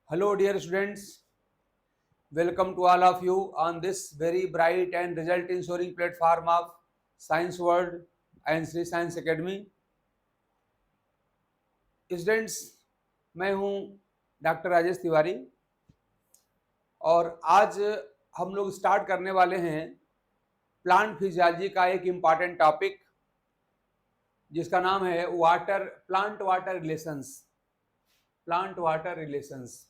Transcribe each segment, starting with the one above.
Hello, dear students. Welcome to all of you on this very bright and result ensuring platform of Science World and Sri Science Academy. Students, मैं हूं doctor Rajesh Tiwari और आज हम लोग start करने वाले हैं प्लांट फिजियोलॉजी का एक इम्पॉर्टेंट टॉपिक जिसका नाम है प्लांट वाटर रिलेशंस।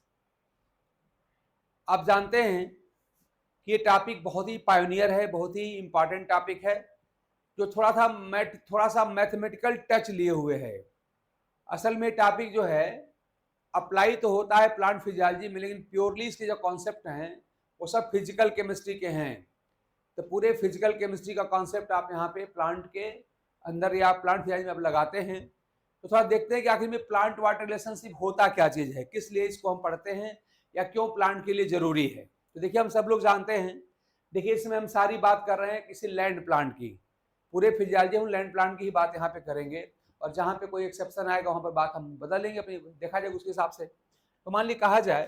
आप जानते हैं कि ये टॉपिक बहुत ही पायोनियर है, बहुत ही इम्पॉर्टेंट टॉपिक है जो थोड़ा सा मैथमेटिकल टच लिए हुए है। असल में टॉपिक जो है अप्लाई तो होता है प्लांट फिजियोलॉजी में, लेकिन प्योरली इसके जो कॉन्सेप्ट हैं वो सब फिजिकल केमिस्ट्री के हैं। तो पूरे फिजिकल केमिस्ट्री का कॉन्सेप्ट आप यहाँ पे प्लांट के अंदर या प्लांट फिजियोलॉजी में आप लगाते हैं। तो थोड़ा देखते हैं कि आखिर में प्लांट वाटर रिलेशनशिप होता क्या चीज़ है, किस लिए इसको हम पढ़ते हैं या क्यों प्लांट के लिए जरूरी है। तो देखिए, हम सब लोग जानते हैं, देखिए इसमें हम सारी बात कर रहे हैं किसी लैंड प्लांट की। पूरे फिजियोलॉजी हम लैंड प्लांट की ही बात यहाँ पे करेंगे और जहाँ पे कोई एक्सेप्शन आएगा वहाँ पर बात हम बदलेंगे, अपनी देखा जाएगा उसके हिसाब से। तो मान ली कहा जाए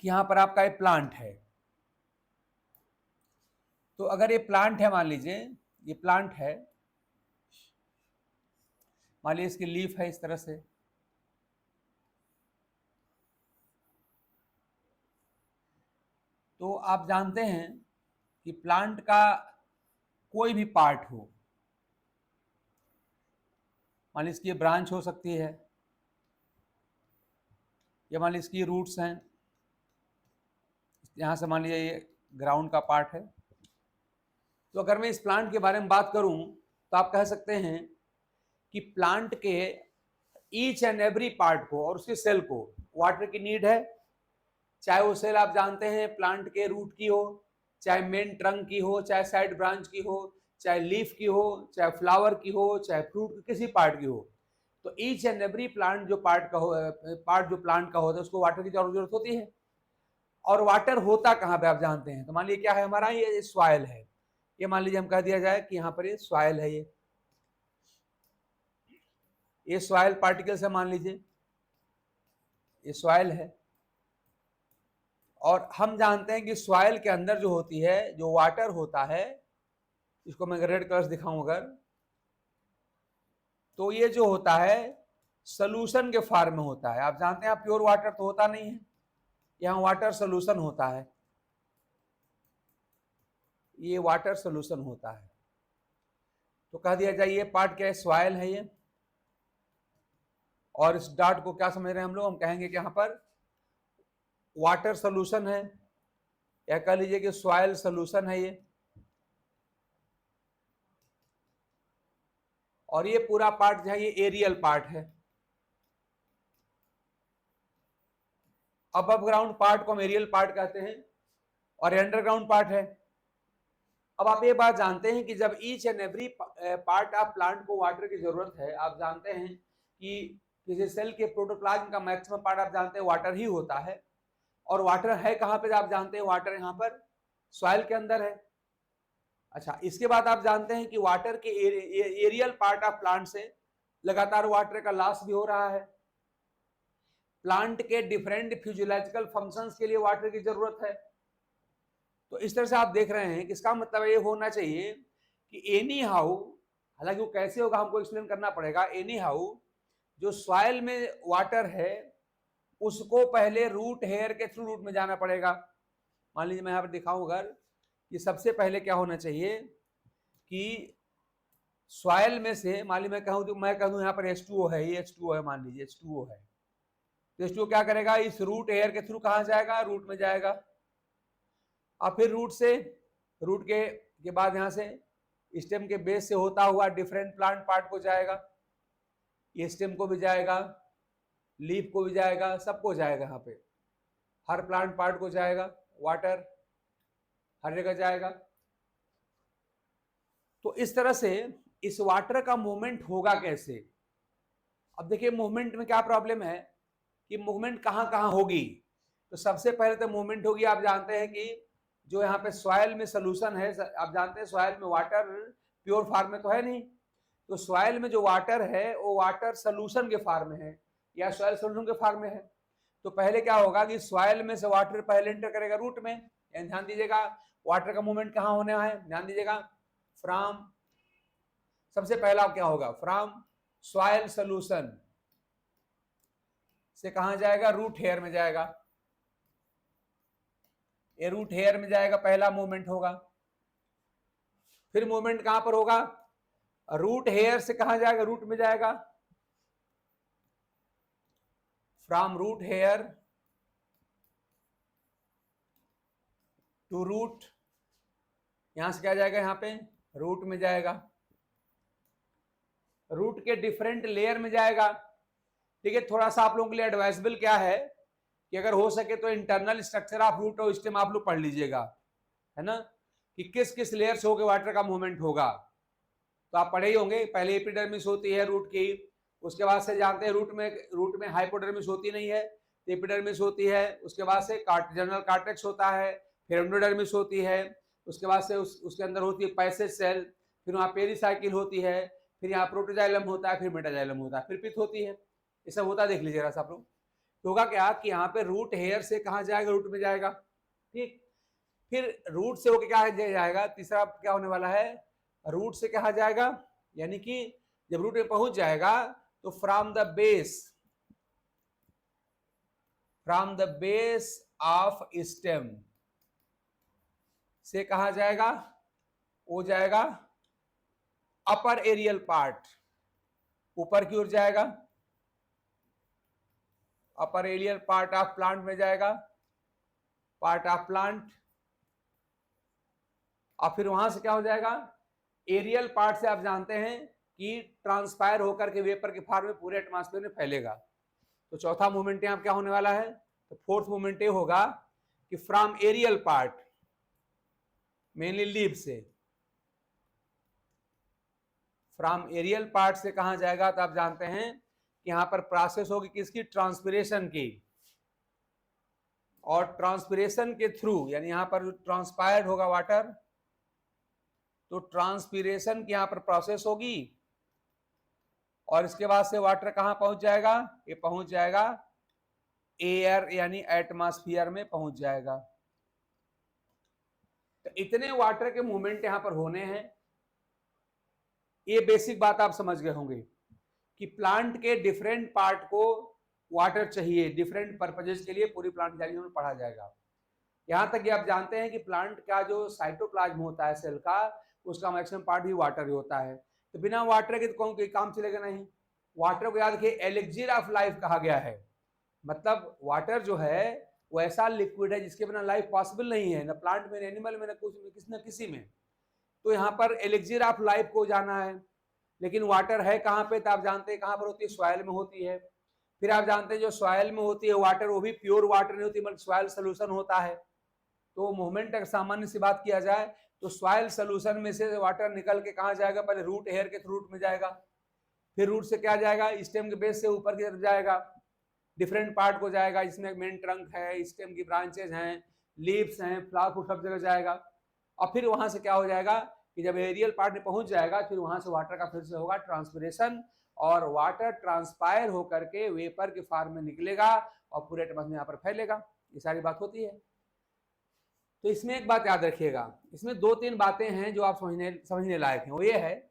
कि यहाँ पर आपका एक प्लांट है, तो अगर ये प्लांट है, मान लीजिए ये प्लांट है, मान लीजिए इसकी लीफ है इस तरह से, तो आप जानते हैं कि प्लांट का कोई भी पार्ट हो, मान लीजिए इसकी ब्रांच हो सकती है या मान लीजिए इसकी रूट्स हैं, यहाँ से मान लीजिए ये ग्राउंड का पार्ट है। तो अगर मैं इस प्लांट के बारे में बात करूं तो आप कह सकते हैं कि प्लांट के ईच एंड एवरी पार्ट को और उसके सेल को वाटर की नीड है। चाहे वो सेल आप जानते हैं प्लांट के रूट की हो, चाहे मेन ट्रंक की हो, चाहे साइड ब्रांच की हो, चाहे लीफ की हो, चाहे फ्लावर की हो, चाहे फ्रूट की किसी पार्ट की हो। तो ईच एंड एवरी प्लांट जो प्लांट का होता है उसको वाटर की जरूरत होती है। और वाटर होता कहाँ पे आप जानते हैं। तो मान लीजिए क्या है हमारा, ये सॉइल है। ये मान लीजिए हम कह दिया जाए कि यहाँ पर ये सॉइल है, ये सॉइल पार्टिकल्स है, मान लीजिए ये सॉइल है। और हम जानते हैं कि सॉइल के अंदर जो होती है, जो वाटर होता है, इसको मैं रेड कलर से दिखाऊं अगर, तो ये जो होता है सोल्यूशन के फॉर्म में होता है। आप जानते हैं प्योर वाटर तो होता नहीं है, यहाँ वाटर सोल्यूशन होता है, ये वाटर सोल्यूशन होता है। तो कह दिया जाए ये पार्ट क्या है, सॉइल है ये। और इस डॉट को क्या समझ रहे हैं हम लोग, हम कहेंगे कि यहाँ पर वाटर सोल्यूशन है, या कह लीजिए कि सॉइल सोल्यूशन है ये। और ये पूरा पार्ट जो है ये एरियल पार्ट है। अब ग्राउंड पार्ट को हम एरियल पार्ट कहते हैं और अंडरग्राउंड पार्ट है। अब आप ये बात जानते हैं कि जब each and every part of plant को वाटर की जरूरत है, आप जानते हैं कि किसी सेल के प्रोटोप्लाज्म का मैक्सिमम पार्ट आप जानते हैं वाटर ही होता है। और वाटर है कहाँ पे, आप जानते हैं वाटर यहाँ पर सॉइल के अंदर है। अच्छा, इसके बाद आप जानते हैं कि वाटर के एरियल पार्ट ऑफ प्लांट से लगातार वाटर का लॉस भी हो रहा है। प्लांट के डिफरेंट फिजियोलॉजिकल फंक्शंस के लिए वाटर की जरूरत है। तो इस तरह से आप देख रहे हैं कि इसका मतलब ये होना चाहिए कि एनी हाउ, हालांकि वो कैसे होगा हमको एक्सप्लेन करना पड़ेगा, एनी हाउ जो सॉइल में वाटर है उसको पहले रूट हेयर के थ्रू रूट में जाना पड़ेगा। मान लीजिए मैं यहाँ पर दिखाऊं अगर, कि सबसे पहले क्या होना चाहिए कि सॉइल में से, मान लीजिए मैं कहूँ तो मैं कह दूँ यहाँ पर H2O है, ये H2O है, मान लीजिए H2O है। तो H2O क्या करेगा, इस रूट एयर के थ्रू कहाँ जाएगा, रूट में जाएगा। और फिर रूट के बाद यहाँ से स्टेम के बेस से होता हुआ डिफरेंट प्लांट पार्ट को जाएगा, ये स्टेम को भी जाएगा, लीफ को भी जाएगा, सबको जाएगा। यहाँ पे हर प्लांट पार्ट को जाएगा, वाटर हर जगह जाएगा। तो इस तरह से इस वाटर का मूवमेंट होगा कैसे। अब देखिए मूवमेंट में क्या प्रॉब्लम है कि मूवमेंट कहाँ कहाँ होगी। तो सबसे पहले तो मूवमेंट होगी, आप जानते हैं कि जो यहाँ पे सॉइल में सोल्यूशन है, आप जानते हैं सॉइल में वाटर प्योर फॉर्म में तो है नहीं। तो सॉइल में जो वाटर है वो वाटर सोल्यूशन के फॉर्म में है या सॉइल सोल्यूशन के फॉर्म में है। तो पहले क्या होगा कि सॉइल में से वाटर पहले एंटर करेगा रूट में, यानी ध्यान दीजिएगा वाटर का मूवमेंट कहाँ होने है, ध्यान दीजिएगा फ्रॉम, सबसे पहला क्या होगा, फ्रॉम सॉइल सोल्यूशन से कहां जाएगा, रूट हेयर में जाएगा, ये रूट हेयर में जाएगा, पहला मूवमेंट होगा। फिर मूवमेंट कहां पर होगा, रूट हेयर से कहां जाएगा, रूट में जाएगा, from root hair to root, यहां से क्या जाएगा, यहां पे रूट में जाएगा, रूट के डिफरेंट लेयर में जाएगा। ठीक है, थोड़ा सा आप लोगों के लिए एडवाइजेबल क्या है कि अगर हो सके तो इंटरनल स्ट्रक्चर ऑफ रूट और स्टेम आप लोग पढ़ लीजिएगा, है ना, कि किस किस लेयर से होकर वाटर का मूवमेंट होगा। तो आप पढ़े ही होंगे, पहले एपिडर्मिस होती है रूट की, उसके बाद से जानते हैं रूट में हाइपोडर्मिस होती नहीं है, एपिडर्मिस होती है, उसके बाद से जनरल कार्टेक्स होता है, फिर एंडोडर्मिस होती है, उसके बाद से उसके अंदर होती है पैसेज सेल, फिर वहाँ पेरिसाइकिल होती है, फिर यहाँ प्रोटोजाइलम होता है, फिर मेटाजाइलम होता है, फिर पिथ होती है, ये सब होता है, देख लीजिएगा आप लोग। तो होगा क्या कि यहाँ पे रूट हेयर से कहाँ जाएगा, रूट में जाएगा। ठीक, फिर रूट से होकर क्या जाएगा, तीसरा क्या होने वाला है, रूट से कहा जाएगा, यानी कि जब रूट में पहुंच जाएगा तो from the base of stem से कहा जाएगा, वो जाएगा अपर एरियल पार्ट, ऊपर की ओर जाएगा, अपर एरियल पार्ट ऑफ प्लांट में जाएगा, पार्ट ऑफ प्लांट, और फिर वहां से क्या हो जाएगा, एरियल पार्ट से आप जानते हैं कि ट्रांसपायर होकर के वेपर के फॉर्म में पूरे एटमॉस्फेयर में फैलेगा। तो चौथा मूवमेंट यहां क्या होने वाला है, तो फोर्थ मूवमेंट ये होगा कि from aerial part, mainly leaf से, फ्रॉम एरियल पार्ट से कहां जाएगा, तो आप जानते हैं कि यहां पर प्रोसेस होगी किसकी, ट्रांसपिरेशन की, और ट्रांसपिरेशन के थ्रू, यानी यहां पर ट्रांसपायर्ड होगा वाटर, तो ट्रांसपिरेशन की यहां पर प्रोसेस होगी, और इसके बाद से वाटर कहां पहुंच जाएगा, ये पहुंच जाएगा एयर यानी एटमॉस्फेयर में पहुंच जाएगा। तो इतने वाटर के मूवमेंट यहां पर होने हैं, ये बेसिक बात आप समझ गए होंगे कि प्लांट के डिफरेंट पार्ट को वाटर चाहिए, डिफरेंट पर्पजेस के लिए पूरी प्लांट जारी में पढ़ा जाएगा। यहां तक कि आप जानते हैं कि प्लांट का जो साइटोप्लाज्म होता है सेल का, उसका मैक्सिमम पार्ट भी वाटर ही होता है। तो बिना वाटर के तो कौन कोई काम चलेगा नहीं। वाटर को याद रखिए एलिक्सिर ऑफ लाइफ कहा गया है, मतलब वाटर जो है वो ऐसा लिक्विड है जिसके बिना लाइफ पॉसिबल नहीं है, ना प्लांट में, एनिमल में, ना कुछ में, किसी न किसी में। तो यहाँ पर एलिक्सिर ऑफ लाइफ को जाना है, लेकिन वाटर है कहाँ पे, तो आप जानते हैं कहाँ पर होती है, सॉइल में होती है। फिर आप जानते हैं जो सॉइल में होती है वाटर, वो भी प्योर वाटर नहीं होती बल्कि सॉइल सोल्यूशन होता है। तो मूवमेंट अगर सामान्य सी बात किया जाए तो सॉइल सोल्यूशन में से वाटर निकल के कहाँ जाएगा, पहले रूट हेयर के थ्रू रूट में जाएगा, फिर रूट से क्या जाएगा, स्टेम के बेस से ऊपर की तरफ जाएगा, डिफरेंट पार्ट को जाएगा, इसमें मेन ट्रंक है, स्टेम की ब्रांचेज हैं, लीव्स हैं, फ्लावर, सब जगह जाएगा। और फिर वहां से क्या हो जाएगा कि जब एरियल पार्ट में पहुंच जाएगा, फिर वहां से वाटर का फिर से होगा ट्रांसपिरेशन, और वाटर ट्रांसपायर होकर के वेपर के फॉर्म में निकलेगा और पूरे एटमॉस्फेयर में यहाँ पर फैलेगा। ये सारी बात होती है। तो इसमें एक बात याद रखिएगा, इसमें दो तीन बातें हैं जो आप समझने लायक हैं। वो ये है,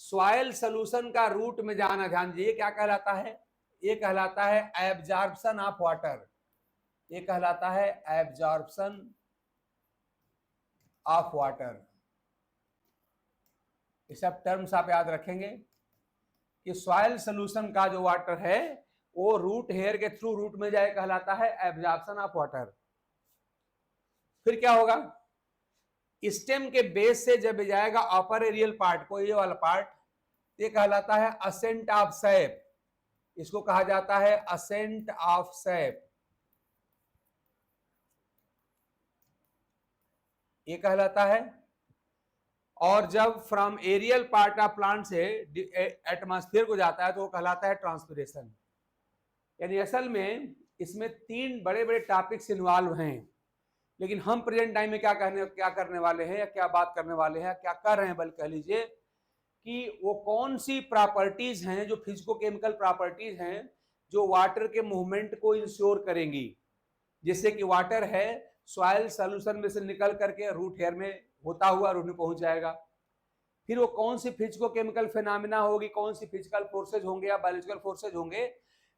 सॉइल सोल्यूशन का रूट में जाना, ध्यान दीजिए क्या कहलाता है, ये कहलाता है एब्जॉर्प्शन ऑफ वाटर, ये कहलाता है एब्जॉर्प्शन ऑफ वाटर। ये सब टर्म्स आप याद रखेंगे कि सॉइल सोल्यूशन का जो वाटर है वो रूट हेयर के थ्रू रूट में जाए, कहलाता है एब्जॉर्प्शन ऑफ वाटर। फिर क्या होगा, स्टेम के बेस से जब जाएगा अपर एरियल पार्ट को, ये वाला पार्ट, ये कहलाता है असेंट ऑफ सैप, इसको कहा जाता है असेंट ऑफ सैप, ये कहलाता है। और जब from aerial part of plant से एटमॉस्फेयर को जाता है तो वो कहलाता है ट्रांसपिरेशन। यानी असल में इसमें तीन बड़े बड़े टॉपिक्स इन्वॉल्व हैं, लेकिन हम प्रेजेंट टाइम में क्या करने वाले हैं, या क्या बात करने वाले हैं, क्या कर रहे हैं बल्कि कह लीजिए कि वो कौन सी प्रॉपर्टीज हैं जो फिजिको केमिकल प्रॉपर्टीज हैं जो वाटर के मूवमेंट को इंश्योर करेंगी, जिससे कि वाटर है सॉइल सॉल्यूशन में से निकल करके रूट हेयर में होता हुआ रूट में पहुंच जाएगा। फिर वो कौन सी फिजिको-केमिकल फिनोमेना होगी, कौन सी फिजिकल फोर्सेज होंगे या बायोलॉजिकल फोर्सेज होंगे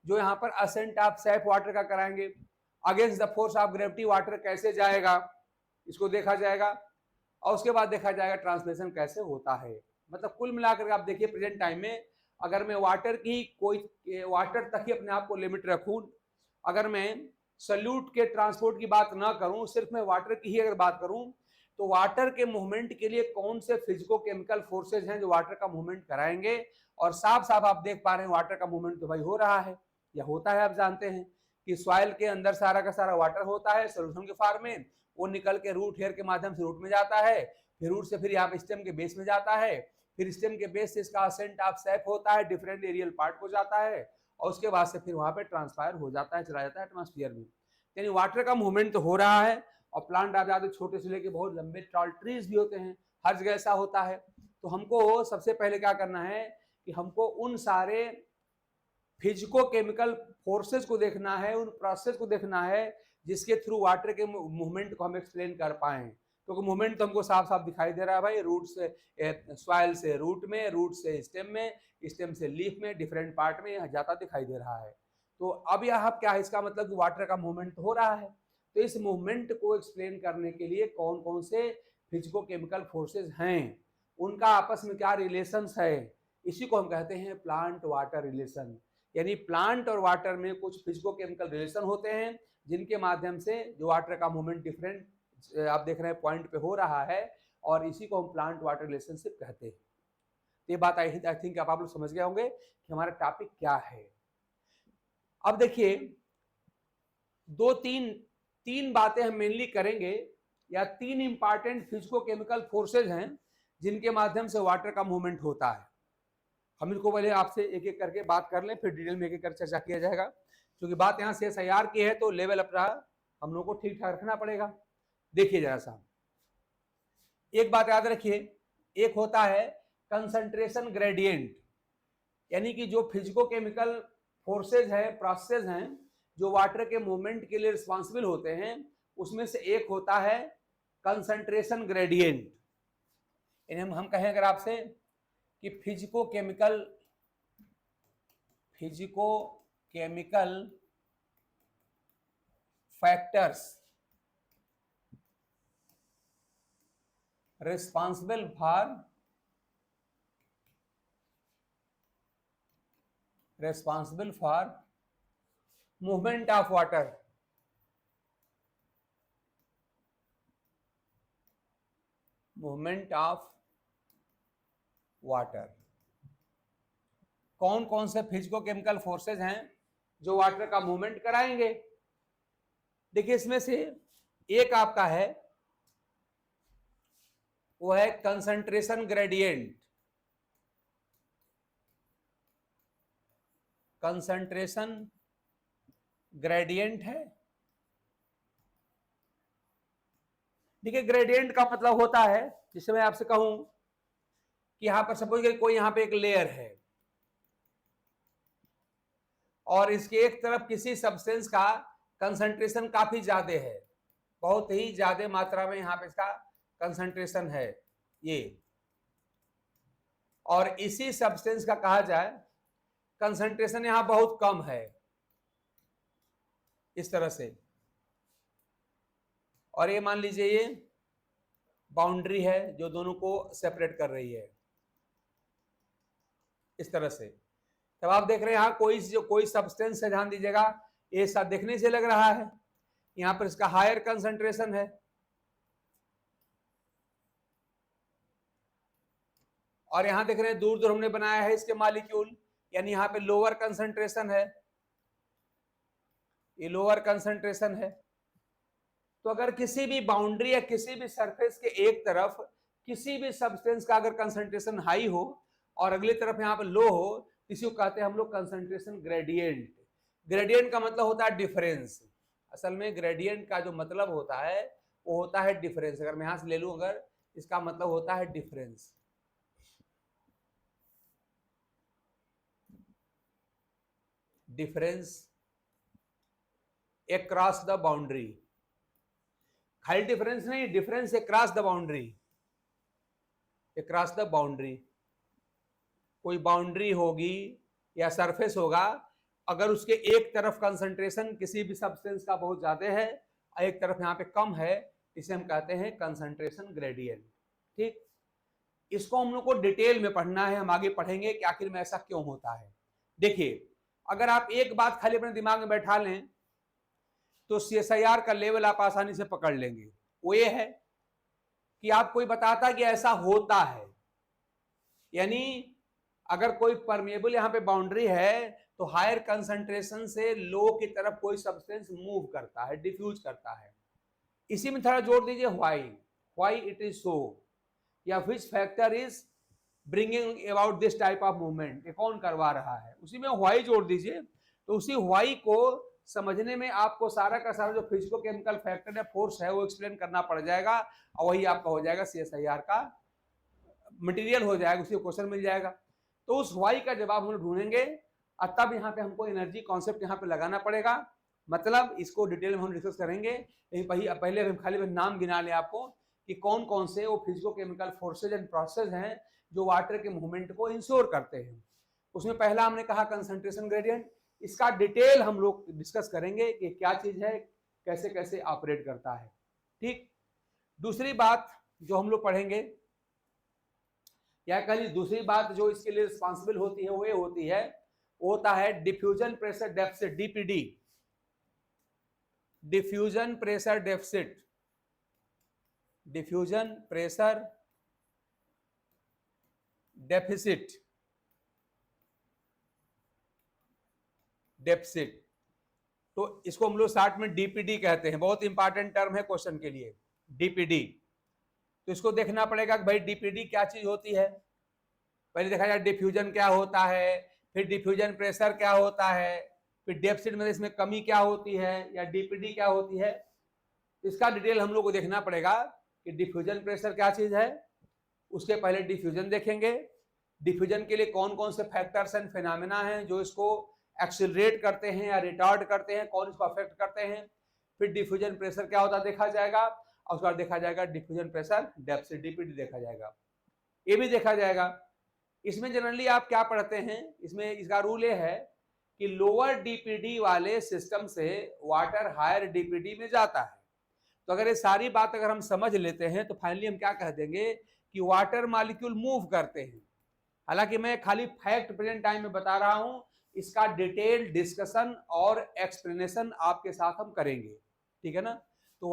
जो यहाँ पर असेंट ऑफ सैप वाटर का कराएंगे, against the force of gravity water कैसे जाएगा, इसको देखा जाएगा। और उसके बाद देखा जाएगा ट्रांसलेशन कैसे होता है। मतलब कुल मिलाकर आप देखिए प्रेजेंट टाइम में अगर मैं वाटर की कोई वाटर तक ही अपने आप को लिमिट रखूं, अगर मैं सल्यूट के ट्रांसपोर्ट की बात ना करूं, सिर्फ मैं वाटर की ही अगर बात करूं, तो वाटर के मूवमेंट के लिए कौन से फिजिको केमिकल फोर्सेज हैं जो वाटर का मूवमेंट कराएंगे। और साफ साफ आप देख पा रहे हैं वाटर का मूवमेंट तो भाई हो रहा है या होता है। आप जानते हैं कि सॉइल के अंदर सारा का सारा वाटर होता है सोल्यूशन के फॉर्म में, वो निकल के रूट हेयर के माध्यम से रूट में जाता है, फिर रूट से फिर यहाँ पे स्टेम के बेस में जाता है, फिर स्टेम के बेस से इसका असेंट ऑफ सैप होता है, डिफरेंट एरियल पार्ट को जाता है, और उसके बाद से फिर वहां पे ट्रांसफायर हो जाता है, चला जाता है एटमॉस्फेयर में। यानी वाटर का मूवमेंट तो हो रहा है। और प्लांट आप जाते छोटे से लेके बहुत लंबे टॉल ट्रीज भी होते हैं, हर जगह ऐसा होता है। तो हमको सबसे पहले क्या करना है कि हमको उन सारे फिजिको केमिकल फोर्सेस को देखना है, उन प्रोसेस को देखना है जिसके थ्रू वाटर के मूवमेंट को हम एक्सप्लेन कर पाए। क्योंकि मूवमेंट तो हमको साफ साफ दिखाई दे रहा है भाई, रूट से सॉइल से रूट में, रूट से स्टेम में, स्टेम से लीफ में, डिफरेंट पार्ट में यहाँ जाता दिखाई दे रहा है। तो अब यहाँ क्या है, इसका मतलब कि वाटर का मूवमेंट हो रहा है। तो इस मूवमेंट को एक्सप्लेन करने के लिए कौन कौन से फिजिको केमिकल फोर्सेज हैं, उनका आपस में क्या रिलेशंस है, इसी को हम कहते हैं प्लांट वाटर रिलेशन। यानी प्लांट और वाटर में कुछ फिजिको केमिकल रिलेशन होते हैं जिनके माध्यम से जो वाटर का मूवमेंट डिफरेंट आप देख रहे हैं पॉइंट पे हो रहा है, और इसी को हम प्लांट वाटर रिलेशनशिप कहते हैं। ये बात आई थिंक आप लोग समझ गए होंगे कि हमारा टॉपिक क्या है। अब देखिए दो तीन बातें हम मेनली करेंगे, या तीन इंपॉर्टेंट फिजिको केमिकल फोर्सेज हैं जिनके माध्यम से वाटर का मूवमेंट होता है। हम इनको पहले आपसे एक एक करके बात कर लें, फिर डिटेल में एक एक कर चर्चा किया जाएगा। क्योंकि बात यहाँ से CSIR की है तो लेवल अपना हम लोग को ठीक ठाक रखना पड़ेगा। देखिए जरा सा, एक बात याद रखिए, एक होता है कंसंट्रेशन ग्रेडियंट, यानी कि जो फिजिको केमिकल फोर्सेज है, प्रोसेस हैं जो वाटर के मूवमेंट के लिए रिस्पॉन्सिबल होते हैं, उसमें से एक होता है कंसंट्रेशन ग्रेडियंट। यानी हम कहें अगर आपसे कि physico chemical factors responsible for movement of water, कौन कौन से फिजिको केमिकल फोर्सेज हैं जो वाटर का मूवमेंट कराएंगे। देखिए इसमें से एक आपका है वो है कंसंट्रेशन ग्रेडियंट। कंसंट्रेशन ग्रेडियंट है। देखिए ग्रेडियंट का मतलब होता है, जिसे मैं आपसे कहूं कि यहां पर सपोज कोई यहां पे एक लेयर है और इसके एक तरफ किसी सब्सटेंस का कंसंट्रेशन काफी ज्यादा है, बहुत ही ज्यादा मात्रा में यहां पे इसका कंसंट्रेशन है ये, और इसी सब्सटेंस का कहा जाए कंसंट्रेशन यहां बहुत कम है इस तरह से, और ये मान लीजिए ये बाउंड्री है जो दोनों को सेपरेट कर रही है इस तरह से। तब आप देख रहे हैं यहाँ कोई सब्सटेंस है, ध्यान दीजिएगा, ये सब देखने से लग रहा है यहाँ पर इसका हायर कंसंट्रेशन है, और यहां देख रहे हैं दूर दूर हमने बनाया है इसके मॉलिक्यूल, यानी यहाँ पे लोअर कंसंट्रेशन है, ये लोअर कंसंट्रेशन है। तो अगर किसी भी बाउंड्री या किसी भी सरफेस के एक तरफ किसी भी सब्सटेंस का अगर कंसंट्रेशन हाई हो और अगली तरफ यहाँ पे लो हो, इसी को कहते हैं हम लोग कंसंट्रेशन ग्रेडियंट। ग्रेडियंट का मतलब होता है डिफरेंस। असल में ग्रेडियंट का जो मतलब होता है वो होता है डिफरेंस। अगर मैं यहां से ले लूं, अगर इसका मतलब होता है difference. Difference across the boundary, खाली डिफरेंस नहीं, difference across the boundary, across the boundary. कोई बाउंड्री होगी या सरफेस होगा, अगर उसके एक तरफ कंसंट्रेशन किसी भी सब्सटेंस का बहुत ज्यादा है और एक तरफ यहाँ पे कम है, इसे हम कहते हैं कंसंट्रेशन ग्रेडियंट। ठीक, इसको हम लोग को डिटेल में पढ़ना है, हम आगे पढ़ेंगे कि आखिर में ऐसा क्यों होता है। देखिए, अगर आप एक बात खाली अपने दिमाग में बैठा लें तो CSIR का लेवल आप आसानी से पकड़ लेंगे। वो ये है कि आप कोई बताता कि ऐसा होता है, यानी अगर कोई परमेबल यहाँ पे बाउंड्री है तो हायर कंसंट्रेशन से लो की तरफ कोई सब्सटेंस मूव करता है, डिफ्यूज करता है। इसी में थोड़ा जोड़ दीजिए व्हाई इट इज सो, या which factor is bringing about this type of movement, ये कौन करवा रहा है, उसी में व्हाई जोड़ दीजिए। तो उसी व्हाई को समझने में आपको सारा का सारा जो फिजिको केमिकल फैक्टर है, फोर्स है, वो एक्सप्लेन करना पड़ जाएगा और वही आपका हो जाएगा CSIR का मटेरियल हो जाएगा, उसी क्वेश्चन मिल जाएगा। तो उस व्हाई का जवाब हम ढूंढेंगे और तब यहाँ पे हमको एनर्जी कॉन्सेप्ट यहाँ पे लगाना पड़ेगा। मतलब इसको डिटेल में हम डिस्कस करेंगे, लेकिन पहले हम खाली नाम गिना लें आपको कि कौन कौन से वो physico chemical forces and process हैं जो वाटर के मूवमेंट को इंश्योर करते हैं। उसमें पहला हमने कहा कंसंट्रेशन ग्रेडियंट, इसका डिटेल हम लोग डिस्कस करेंगे कि क्या चीज है, कैसे कैसे ऑपरेट करता है। ठीक, दूसरी बात जो हम लोग पढ़ेंगे, या कह लीजिए दूसरी बात जो इसके लिए रिस्पॉन्सिबल होती है वो ये होती है, वो होता है diffusion pressure deficit, DPD, diffusion pressure deficit, diffusion pressure deficit, deficit. तो इसको हम लोग शॉर्ट में DPD कहते हैं, बहुत इंपॉर्टेंट टर्म है क्वेश्चन के लिए, DPD। तो इसको देखना पड़ेगा कि भाई DPD क्या चीज होती है। पहले देखा जाए डिफ्यूजन क्या होता है, फिर डिफ्यूजन प्रेशर क्या होता है, फिर डेफिसिट में इसमें कमी क्या होती है, या DPD क्या होती है। इसका डिटेल हम लोग को देखना पड़ेगा कि डिफ्यूजन प्रेशर क्या चीज है। उसके पहले डिफ्यूजन देखेंगे, डिफ्यूजन के लिए कौन कौन से फैक्टर्स एंड फिनोमेना हैं जो इसको एक्सिलरेट करते हैं या रिटार्ड करते हैं, कौन इसको अफेक्ट करते हैं। फिर डिफ्यूजन प्रेशर क्या होता है देखा जाएगा, और उसके बाद देखा जाएगा डिफ्यूजन प्रेशर डेफिसिट, DPD देखा जाएगा, ये भी देखा जाएगा। इसमें जनरली आप क्या पढ़ते हैं, इसमें इसका रूल ये है कि लोअर DPD वाले सिस्टम से वाटर हायर DPD में जाता है। तो अगर ये सारी बात अगर हम समझ लेते हैं तो फाइनली हम क्या कह देंगे कि वाटर मॉलिक्यूल मूव करते हैं। हालांकि मैं खाली फैक्ट प्रेजेंट टाइम में बता रहा हूं, इसका डिटेल डिस्कशन और एक्सप्लेनेशन आपके साथ हम करेंगे, ठीक है ना। तो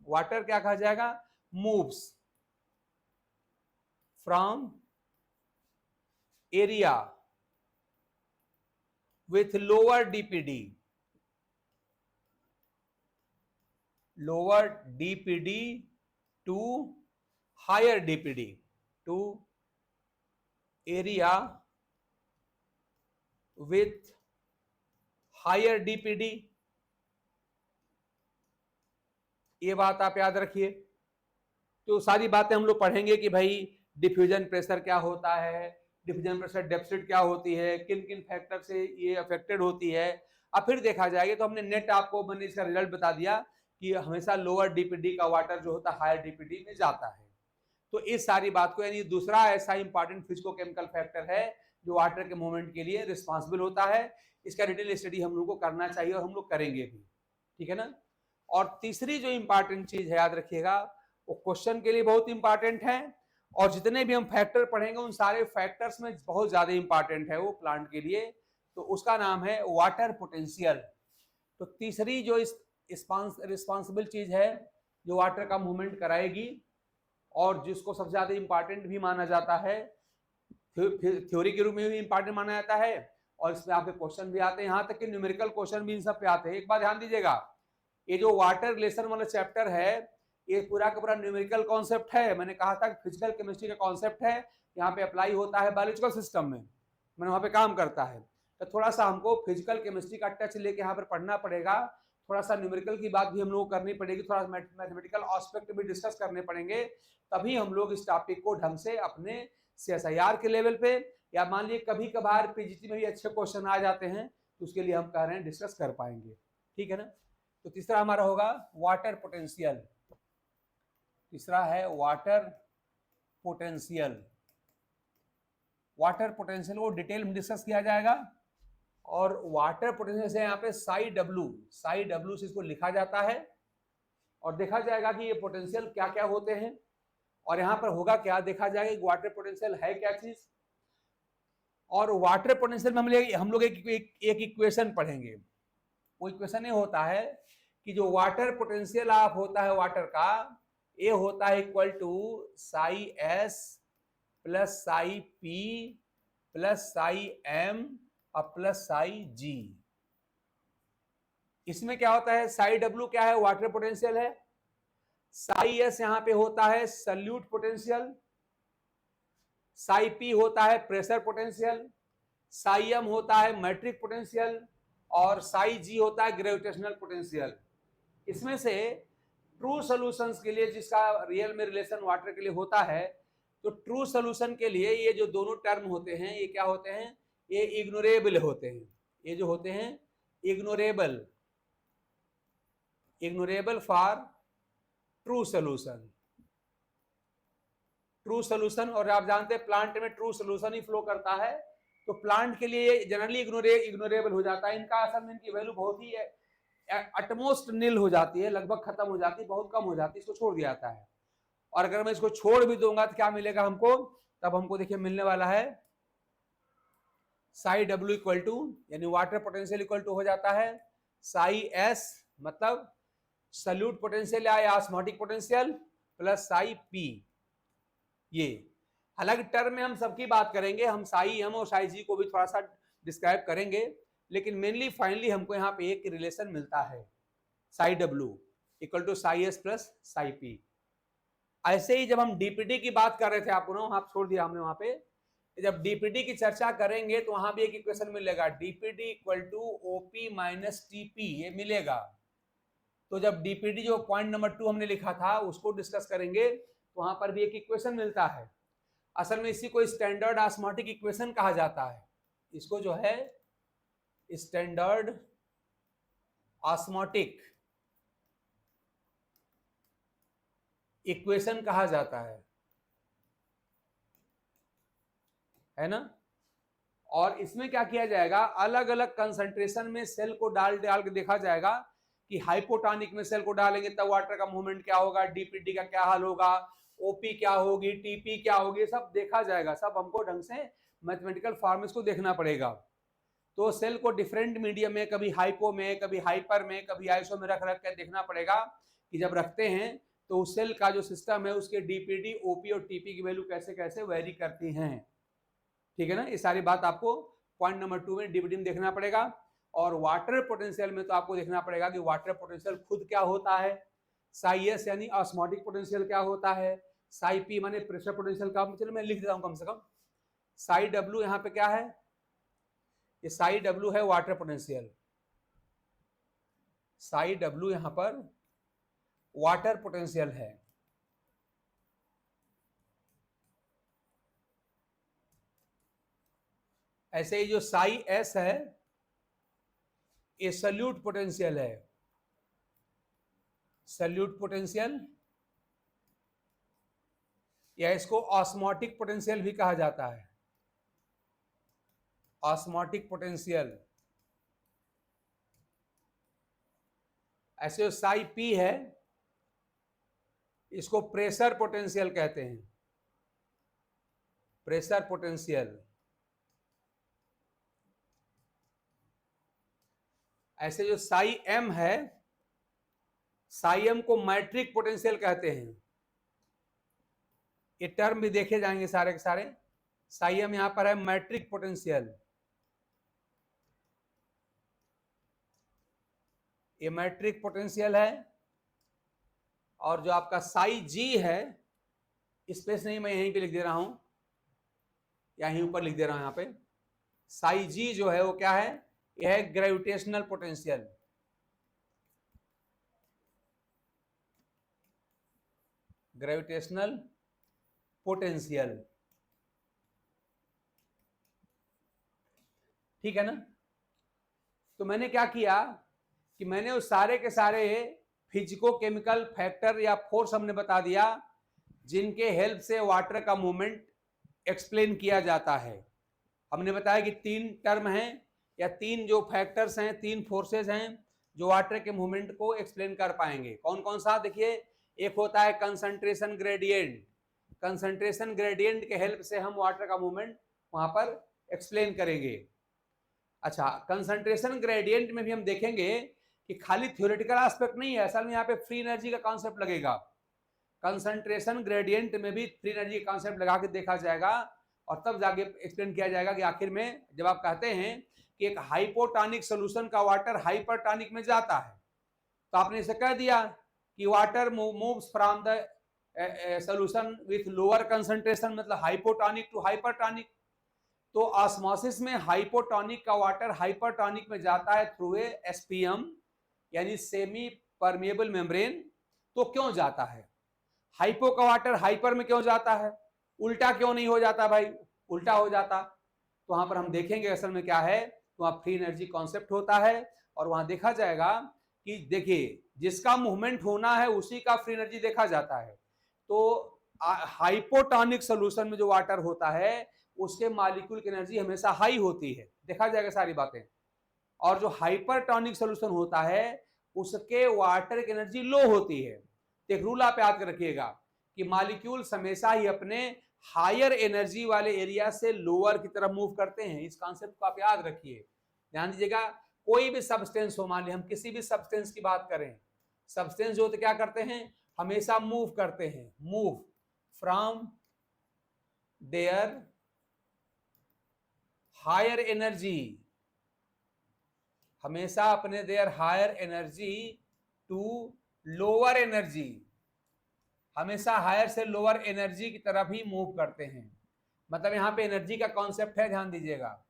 वाटर क्या कहा जाएगा, moves from area with lower DPD, to higher DPD, to area with higher DPD। ये बात आप याद रखिए। तो सारी बातें हम लोग पढ़ेंगे कि भाई डिफ्यूजन प्रेशर क्या होता है, डिफ्यूजन प्रेशर डेफिसिट क्या होती है, किन किन फैक्टर से ये अफेक्टेड होती है। अब फिर देखा जाएगा, तो हमने नेट आपको मैंने इसका रिजल्ट बता दिया कि हमेशा लोअर DPD का वाटर जो होता है हायर DPD में जाता है। तो इस सारी बात को, यानी दूसरा ऐसा इंपॉर्टेंट फिजिको केमिकल फैक्टर है जो वाटर के मूवमेंट के लिए रिस्पॉन्सिबल होता है। इसका डिटेल स्टडी हम लोग को करना चाहिए और हम लोग करेंगे भी, ठीक है ना। और तीसरी जो इंपॉर्टेंट चीज है याद रखिएगा, वो क्वेश्चन के लिए बहुत इंपॉर्टेंट है, और जितने भी हम फैक्टर पढ़ेंगे उन सारे फैक्टर्स में बहुत ज्यादा इंपॉर्टेंट है वो प्लांट के लिए। तो उसका नाम है वाटर पोटेंशियल। तो तीसरी जो रिस्पॉन्सिबल चीज है जो वाटर का मूवमेंट कराएगी और जिसको सबसे ज्यादा इंपॉर्टेंट भी माना जाता है, थ्योरी के रूप में भी इंपॉर्टेंट माना जाता है, और इसमें आपके क्वेश्चन भी आते हैं, यहाँ तक कि न्यूमेरिकल क्वेश्चन भी इन सब पे आते हैं। एक बात ध्यान दीजिएगा, ये जो वाटर रिलेशन वाला चैप्टर है ये पूरा का पूरा न्यूमेरिकल कॉन्सेप्ट है। मैंने कहा था कि फिजिकल केमिस्ट्री का कॉन्सेप्ट है, यहाँ पे अप्लाई होता है बायोलॉजिकल सिस्टम में, मैंने वहाँ पे काम करता है। तो थोड़ा सा हमको फिजिकल केमिस्ट्री का टच लेके यहाँ पर पढ़ना पड़ेगा, थोड़ा सा न्यूमेरिकल की बात भी हम लोग करनी पड़ेगी, थोड़ा मैथमेटिकल एस्पेक्ट भी डिस्कस करने पड़ेंगे, तभी हम लोग इस टॉपिक को ढंग से अपने CSIR के लेवल पे, या मान लीजिए कभी कभार PGT में भी अच्छे क्वेश्चन आ जाते हैं तो उसके लिए हम कह रहे हैं डिस्कस कर पाएंगे, ठीक है ना। तो तीसरा हमारा होगा वाटर पोटेंशियल, तीसरा है वाटर पोटेंशियल। वाटर पोटेंशियल को डिटेल में डिस्कस किया जाएगा। और वाटर पोटेंशियल से यहाँ पे साई डब्ल्यू से इसको लिखा जाता है और देखा जाएगा कि ये पोटेंशियल क्या क्या होते हैं और यहाँ पर होगा क्या, देखा जाएगा कि वाटर पोटेंशियल है क्या चीज। और वाटर पोटेंशियल में हम लोग एक इक्वेशन पढ़ेंगे। वो इक्वेशन ये होता है कि जो वाटर पोटेंशियल आप होता है वाटर का, ये होता है equal to psi S plus psi P plus psi M और प्लस साई जी। इसमें क्या होता है, साई डब्ल्यू क्या है, वाटर पोटेंशियल है। साई एस यहां पे होता है सल्यूट पोटेंशियल, साई पी होता है प्रेशर पोटेंशियल, साई एम होता है मैट्रिक पोटेंशियल और साई जी होता है ग्रेविटेशनल पोटेंशियल। इसमें से ट्रू सॉल्यूशंस के लिए जिसका रियल में रिलेशन वाटर के लिए होता है, तो ट्रू सॉल्यूशन के लिए ये जो दोनों टर्म होते हैं ये क्या होते हैं, ये इग्नोरेबल होते हैं। ये जो होते हैं ignorable for true solution. True solution, और आप जानते हैं प्लांट में ट्रू सॉल्यूशन ही फ्लो करता है, तो प्लांट के लिए जनरली इग्नोरेबल हो जाता है। इनका असल में इनकी वैल्यू बहुत ही एटमोस्ट नील हो जाती है, लगभग खत्म हो जाती है, बहुत कम हो जाती है, इसको छोड़ दिया जाता है। और अगर मैं इसको छोड़ भी दूंगा तो क्या मिलेगा हमको, तब हमको देखिए मिलने वाला है साई डब्ल्यू इक्वल टू, यानी वाटर पोटेंशियल इक्वल टू हो जाता है साई एस मतलब सल्यूट पोटेंशियल या osmotic potential plus psi P. ये अलग टर्म में हम सबकी बात करेंगे, हम साई एम और साई जी को भी थोड़ा सा डिस्क्राइब करेंगे, लेकिन मेनली फाइनली हमको यहाँ पे एक रिलेशन मिलता है psi W equal to psi S plus psi P. ऐसे ही जब हम डीपीटी की बात कर रहे थे, आपको ना आप छोड़ दिया हमने वहां पे, जब डीपीटी की चर्चा करेंगे तो वहां भी एक इक्वेशन मिलेगा, DPT equal to OP minus TP, ये मिलेगा। तो जब डीपीटी जो पॉइंट नंबर 2 हमने लिखा था उसको डिस्कस करेंगे तो वहां पर भी एक इक्वेशन मिलता है। असल में इसी को स्टैंडर्ड ऑस्मोटिक इक्वेशन कहा जाता है। इसको जो है स्टैंडर्ड ऑस्मोटिक इक्वेशन कहा जाता है ना। और इसमें क्या किया जाएगा, अलग अलग कंसंट्रेशन में सेल को डाल के देखा जाएगा कि हाइपोटोनिक में सेल को डालेंगे तब वाटर का मूवमेंट क्या होगा, डीपीटी का क्या हाल होगा, ओपी क्या होगी, टीपी क्या होगी, सब देखा जाएगा। सब हमको ढंग से मैथमेटिकल फॉर्मेट्स को देखना पड़ेगा। तो सेल को डिफरेंट मीडियम में, कभी हाइपो में, कभी हाइपर में, कभी आइसो में रख कर देखना पड़ेगा कि जब रखते हैं तो उस सेल का जो सिस्टम है उसके डीपीटी, ओपी और टीपी की वैल्यू कैसे कैसे वेरी करती हैं, ठीक है ना। ये सारी बात आपको पॉइंट नंबर 2 में डीपीटी में देखना पड़ेगा। और वाटर पोटेंशियल में तो आपको देखना पड़ेगा कि वाटर पोटेंशियल खुद क्या होता है, साई एस यानी ऑस्मोटिक पोटेंशियल क्या होता है, साई पी माने प्रेशर पोटेंशियल का, चलो मैं लिख देता हूं कम से कम। साई डब्ल्यू यहाँ पे क्या है, ये साई डब्ल्यू है वाटर पोटेंशियल, साई डब्ल्यू यहां पर वाटर पोटेंशियल है। ऐसे ही जो साई एस है ये सल्यूट पोटेंशियल है, सल्यूट पोटेंशियल, या इसको ऑस्मोटिक पोटेंशियल भी कहा जाता है, ऑस्मोटिक पोटेंशियल। ऐसे जो साई पी है इसको प्रेशर पोटेंशियल कहते हैं, प्रेशर पोटेंशियल। ऐसे जो साई एम है, साई एम को मैट्रिक पोटेंशियल कहते हैं। ये टर्म भी देखे जाएंगे सारे के सारे। साई एम यहां पर है मैट्रिक पोटेंशियल, ये मैट्रिक पोटेंशियल है। और जो आपका साई जी है, स्पेस नहीं, मैं यहीं पे लिख दे रहा हूं, यहीं ऊपर लिख दे रहा हूं यहां पे। साई जी जो है वो क्या है, यह है ग्रेविटेशनल पोटेंशियल, ग्रेविटेशनल पोटेंशियल, ठीक है ना। तो मैंने क्या किया कि मैंने उस सारे के सारे फिजिको केमिकल फैक्टर या फोर्स हमने बता दिया जिनके हेल्प से वाटर का मूवमेंट एक्सप्लेन किया जाता है। हमने बताया कि 3 टर्म हैं या 3 जो फैक्टर्स हैं, 3 फोर्सेस हैं जो वाटर के मूवमेंट को एक्सप्लेन कर पाएंगे। कौन कौन सा? देखिए, एक होता है कंसंट्रेशन ग्रेडियंट। कंसंट्रेशन ग्रेडियंट के हेल्प से हम वाटर का मूवमेंट वहां पर एक्सप्लेन करेंगे। अच्छा, कंसंट्रेशन ग्रेडियंट में भी हम देखेंगे कि खाली थ्योरेटिकल एस्पेक्ट नहीं है, असल में यहाँ पे फ्री एनर्जी का कॉन्सेप्ट लगेगा। कंसंट्रेशन ग्रेडियंट में भी फ्री एनर्जी का कॉन्सेप्ट लगा के देखा जाएगा और तब जाके एक्सप्लेन किया जाएगा कि आखिर में जब आप कहते हैं कि एक हाइपोटोनिक सोल्यूशन का वाटर हाइपरटोनिक में जाता है, तो आपने इसे कह दिया कि water moves from the solution with lower concentration, मतलब हाइपोटोनिक टू हाइपरटोनिक। तो ऑस्मोसिस में हाइपोटोनिक का वाटर हाइपरटोनिक में जाता है थ्रू ए एसपीएम यानी सेमी परमेबल मेम्ब्रेन। तो क्यों जाता है? हाइपो का वाटर हाइपर में क्यों जाता है? उल्टा क्यों नहीं हो जाता भाई? उल्टा हो जाता। तो वहां पर हम देखेंगे असल में क्या है। तो वहां फ्री एनर्जी कॉन्सेप्ट होता है और वहां देखा जाएगा कि देखिए, जिसका मूवमेंट होना है उसी का फ्री एनर्जी देखा जाता है। तो हाइपोटोनिक सोल्यूशन में जो वाटर होता है उसके मॉलिक्यूल की एनर्जी हमेशा हाई होती है, देखा जाएगा सारी बातें। और जो हाइपरटोनिक सोल्यूशन होता है उसके वाटर की एनर्जी लो होती है। एक रूल आप याद कर रखिएगा कि मॉलिक्यूल्स हमेशा ही अपने हायर एनर्जी वाले एरिया से लोअर की तरफ मूव करते हैं। इस कॉन्सेप्ट को आप याद रखिए, ध्यान दीजिएगा। कोई भी सब्सटेंस हो, मान लीजिए हम किसी भी सब्सटेंस की बात करें, सब्सटेंस जो तो क्या करते हैं, हमेशा मूव करते हैं, move from their higher energy, हमेशा अपने their higher energy to lower energy, हमेशा हायर से लोअर एनर्जी की तरफ ही मूव करते हैं। मतलब यहां पे एनर्जी का कॉन्सेप्ट है, ध्यान दीजिएगा।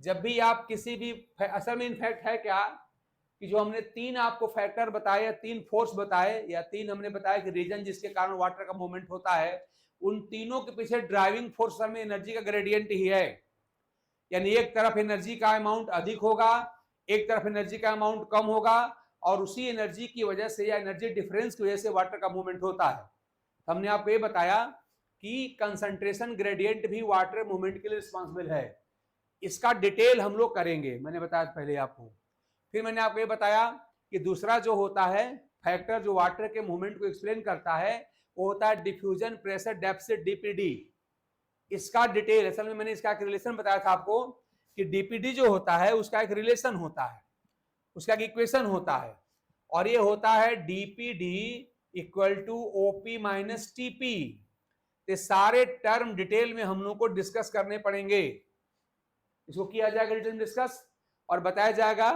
जब भी आप किसी भी, असल में इनफैक्ट है क्या कि जो हमने 3 आपको फैक्टर बताए या 3 फोर्स बताए या 3 हमने बताया कि रीजन जिसके कारण वाटर का मूवमेंट होता है, उन तीनों के पीछे ड्राइविंग फोर्स में एनर्जी का ग्रेडियंट ही है। यानी एक तरफ एनर्जी का अमाउंट अधिक होगा, एक तरफ एनर्जी का अमाउंट कम होगा और उसी एनर्जी की वजह से या एनर्जी डिफरेंस की वजह से वाटर का मूवमेंट होता है। हमने आपको ये बताया कि कंसंट्रेशन ग्रेडियंट भी वाटर मूवमेंट के लिए रिस्पॉन्सिबल है। इसका डिटेल हम लोग करेंगे, मैंने बताया पहले आपको। फिर मैंने आपको ये बताया कि दूसरा जो होता है फैक्टर जो वाटर के मूवमेंट को एक्सप्लेन करता है वो होता है डिफ्यूजन प्रेशर डेफिसिट, डीपीडी। इसका डिटेल, असल में मैंने इसका एक रिलेशन बताया था आपको कि डीपीडी जो होता है उसका एक रिलेशन होता है, उसका एक इक्वेशन होता है और ये होता है DPD equal to OP minus TP. ये सारे टर्म डिटेल में हम लोग को डिस्कस करने पड़ेंगे। इसको किया जाएगा डिटेल डिस्कस और बताया जाएगा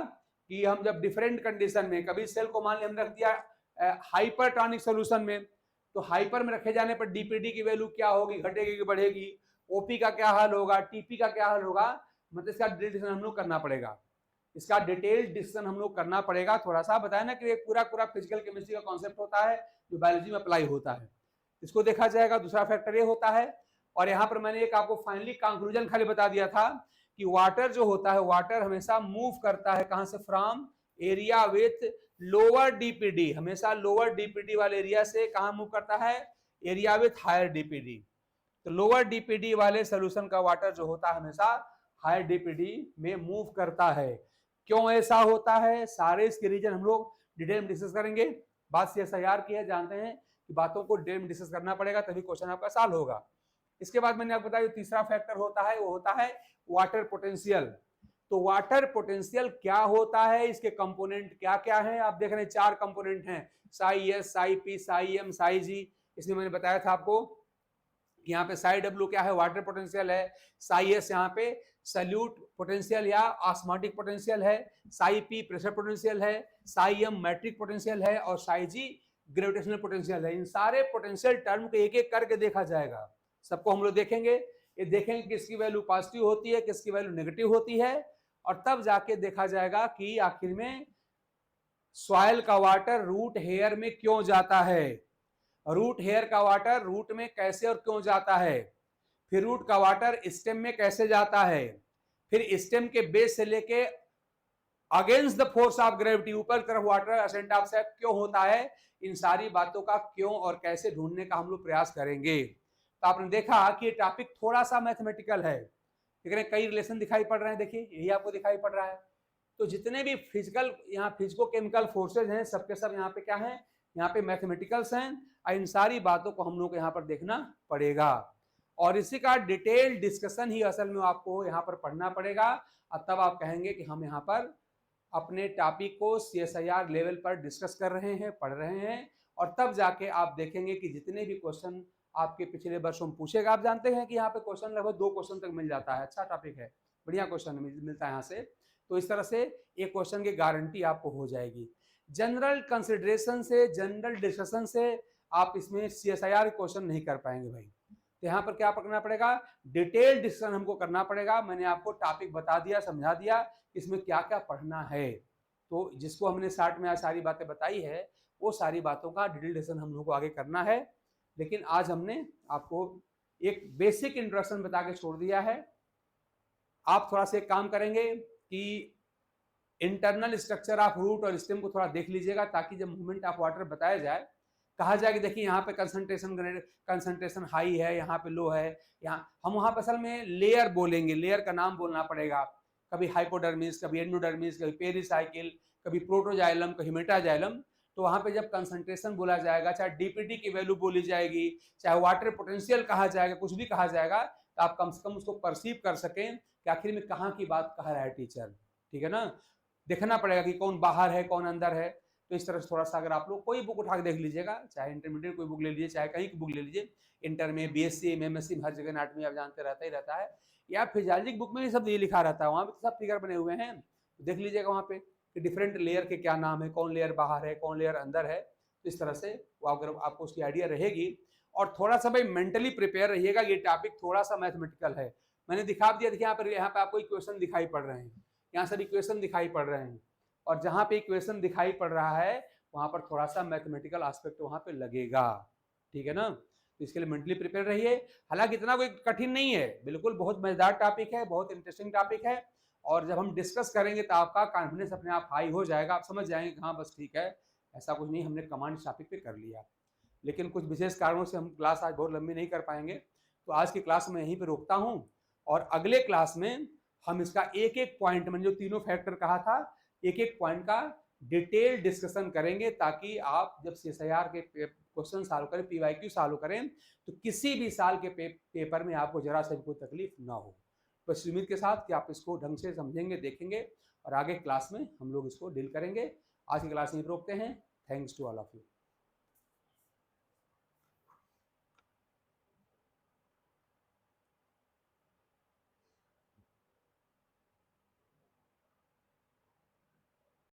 कि हम जब डिफरेंट कंडीशन में, कभी सेल को मान लिया हमने रख दिया हाइपरटोनिक सोल्यूशन में, तो हाइपर में रखे जाने पर डीपीडी की वैल्यू क्या होगी, घटेगी कि बढ़ेगी, ओपी का क्या हाल होगा, टीपी का क्या हाल होगा, मतलब इसका डिटेल हम लोग करना पड़ेगा। इसका डिटेल डिस्कशन हम लोग करना पड़ेगा। थोड़ा सा बताया ना कि एक पूरा पूरा फिजिकल केमिस्ट्री का कॉन्सेप्ट होता है जो बायोलॉजी में अप्लाई होता है, इसको देखा जाएगा। दूसरा फैक्टर ये होता है और यहाँ पर मैंने एक आपको फाइनली कंक्लूजन खाली बता दिया था कि वाटर जो होता है, वाटर हमेशा मूव करता है कहां से, from area with lower DPD, हमेशा लोअर डीपीडी वाले एरिया से कहां मूव करता है, एरिया विथ हायर डीपीडी। तो लोअर डीपीडी वाले सोल्यूशन का वाटर जो होता है हमेशा हायर डीपीडी में मूव करता है। क्यों ऐसा होता है, सारे इसके रीजन हम लोग डिटेल में डिस्कस करेंगे। बात सीएसआईआर की है, जानते हैं कि बातों को डिटेल में डिस्कस करना पड़ेगा तभी क्वेश्चन आपका सॉल्व होगा। इसके बाद मैंने आपको बताया तीसरा फैक्टर होता है वो होता है वाटर पोटेंशियल। तो वाटर पोटेंशियल क्या होता है, इसके कंपोनेंट क्या क्या है, आप देख रहे हैं 4 कंपोनेंट हैं, psi S, psi P, psi M, psi G. इसलिए मैंने बताया था आपको कि यहाँ पे साई डब्ल्यू क्या है, वाटर पोटेंशियल है, साई एस यहाँ पे सल्यूट पोटेंशियल या ऑस्मोटिक पोटेंशियल है, साई पी प्रेशर पोटेंशियल है, साई एम मैट्रिक पोटेंशियल है और साई जी ग्रेविटेशनल पोटेंशियल है। इन सारे पोटेंशियल टर्म को एक एक करके देखा जाएगा, सबको हम लोग देखेंगे। ये देखेंगे किसकी वैल्यू पॉजिटिव होती है, किसकी वैल्यू नेगेटिव होती है और तब जाके देखा जाएगा कि आखिर में सॉइल का वाटर रूट हेयर में क्यों जाता है, रूट हेयर का वाटर रूट में कैसे और क्यों जाता है, फिर रूट का वाटर स्टेम में कैसे जाता है, फिर स्टेम के बेस से लेके against the force of gravity, ऊपर की तरफ वाटर असेंट ऑफ सैप क्यों होता है, इन सारी बातों का क्यों और कैसे ढूंढने का हम लोग प्रयास करेंगे। तो आपने देखा कि ये टॉपिक थोड़ा सा मैथमेटिकल है, लेकिन कई रिलेशन दिखाई पड़ रहे हैं, देखिए यही आपको दिखाई पड़ रहा है। तो जितने भी फिजिकल यहाँ फिजिको केमिकल फोर्सेज हैं सबके सब यहाँ पे क्या है, यहाँ पे मैथमेटिकल्स हैं, और इन सारी बातों को हम लोग यहाँ पर देखना पड़ेगा और इसी का डिटेल डिस्कशन ही असल में आपको यहाँ पर पढ़ना पड़ेगा। और तब आप कहेंगे कि हम यहाँ पर अपने टॉपिक को CSIR लेवल पर डिस्कस कर रहे हैं, पढ़ रहे हैं, और तब जाके आप देखेंगे कि जितने भी क्वेश्चन आपके पिछले वर्षों में पूछेगा, आप जानते हैं कि यहाँ पे क्वेश्चन लगभग 2 क्वेश्चन तक मिल जाता है, अच्छा टॉपिक है, बढ़िया क्वेश्चन मिलता है यहाँ से। तो इस तरह से एक क्वेश्चन की गारंटी आपको हो जाएगी। जनरल कंसिडरेशन से, जनरल डिस्कशन से आप इसमें CSIR क्वेश्चन नहीं कर पाएंगे भाई। तो यहाँ पर क्या करना पड़ेगा, डिटेल डिस्कशन हमको करना पड़ेगा। मैंने आपको टॉपिक बता दिया, समझा दिया इसमें क्या क्या पढ़ना है। तो जिसको हमने शार्ट में आज सारी बातें बताई है, वो सारी बातों का डिटेल डिस्कशन हम लोग को आगे करना है। लेकिन आज हमने आपको एक बेसिक इंट्रोडक्शन बता के छोड़ दिया है। आप थोड़ा सा एक काम करेंगे कि इंटरनल स्ट्रक्चर ऑफ रूट और स्टेम को थोड़ा देख लीजिएगा, ताकि जब मूवमेंट ऑफ वाटर बताया जाए, कहा जाए कि देखिए यहाँ पे कंसंट्रेशन हाई है, यहाँ पे लो है, यहाँ हम वहाँ पे असल में लेयर बोलेंगे, लेयर का नाम बोलना पड़ेगा, कभी हाइपोडर्मिस, कभी एंडोडर्मिस, कभी पेरिसाइकिल, कभी प्रोटोजाइलम, कभी मेटाजाइलम। तो वहाँ पे जब कंसंट्रेशन बोला जाएगा, चाहे डीपीटी की वैल्यू बोली जाएगी, चाहे वाटर पोटेंशियल कहा जाएगा, कुछ भी कहा जाएगा, तो आप कम से कम उसको परसीव कर सकें कि आखिर में कहाँ की बात कह रहा है टीचर। ठीक है ना, देखना पड़ेगा कि कौन बाहर है कौन अंदर है। तो इस तरह से थोड़ा सा अगर आप लोग कोई बुक उठा के देख लीजिएगा, चाहे इंटरमीडिएट कोई बुक ले लीजिए, चाहे कहीं की बुक ले लीजिए, इंटर में, BSc में, MSc में, हर जगह एनाटॉमी आप जानते रहता ही रहता है, या फिजियोलॉजी बुक में भी सब ये लिखा रहता है, वहाँ पे तो सब फिगर बने हुए हैं, देख लीजिएगा वहाँ पे कि डिफरेंट लेयर के क्या नाम है, कौन लेयर बाहर है कौन लेयर अंदर है। तो इस तरह से वो अगर आपको उसकी आइडिया रहेगी, और थोड़ा सा भाई मेंटली प्रिपेयर रहिएगा, ये टॉपिक थोड़ा सा मैथमेटिकल है। मैंने दिखा दिया, देखिए यहाँ पे आपको इक्वेशन दिखाई पड़ रहे हैं, यहाँ सर इक्वेशन दिखाई पड़ रहे हैं, और जहाँ पे इक्वेशन दिखाई पड़ रहा है वहाँ पर थोड़ा सा मैथमेटिकल एस्पेक्ट वहाँ पे लगेगा। ठीक है ना, तो इसके लिए मेंटली प्रिपेयर रहिए। हालांकि इतना कोई कठिन नहीं है, बिल्कुल बहुत मजेदार टॉपिक है, बहुत इंटरेस्टिंग टॉपिक है, और जब हम डिस्कस करेंगे तो आपका कॉन्फिडेंस अपने आप हाई हो जाएगा, आप समझ जाएंगे कि हाँ बस ठीक है, ऐसा कुछ नहीं, हमने कमांड इस टॉपिक पे कर लिया। लेकिन कुछ विशेष कारणों से हम क्लास आज बहुत लंबी नहीं कर पाएंगे, तो आज की क्लास में यहीं पर रोकता हूँ, और अगले क्लास में हम इसका एक एक पॉइंट, मैंने जो तीनों फैक्टर कहा था, एक एक पॉइंट का डिटेल डिस्कशन करेंगे, ताकि आप जब CSIR के क्वेश्चन सॉल्व करें, PYQ सॉल्व करें, तो किसी भी साल के पेपर में आपको जरा सा कोई तकलीफ ना हो। बस उम्मीद के साथ कि आप इसको ढंग से समझेंगे, देखेंगे, और आगे क्लास में हम लोग इसको डील करेंगे। आज की क्लास यहीं रोकते हैं। Thanks to all of you.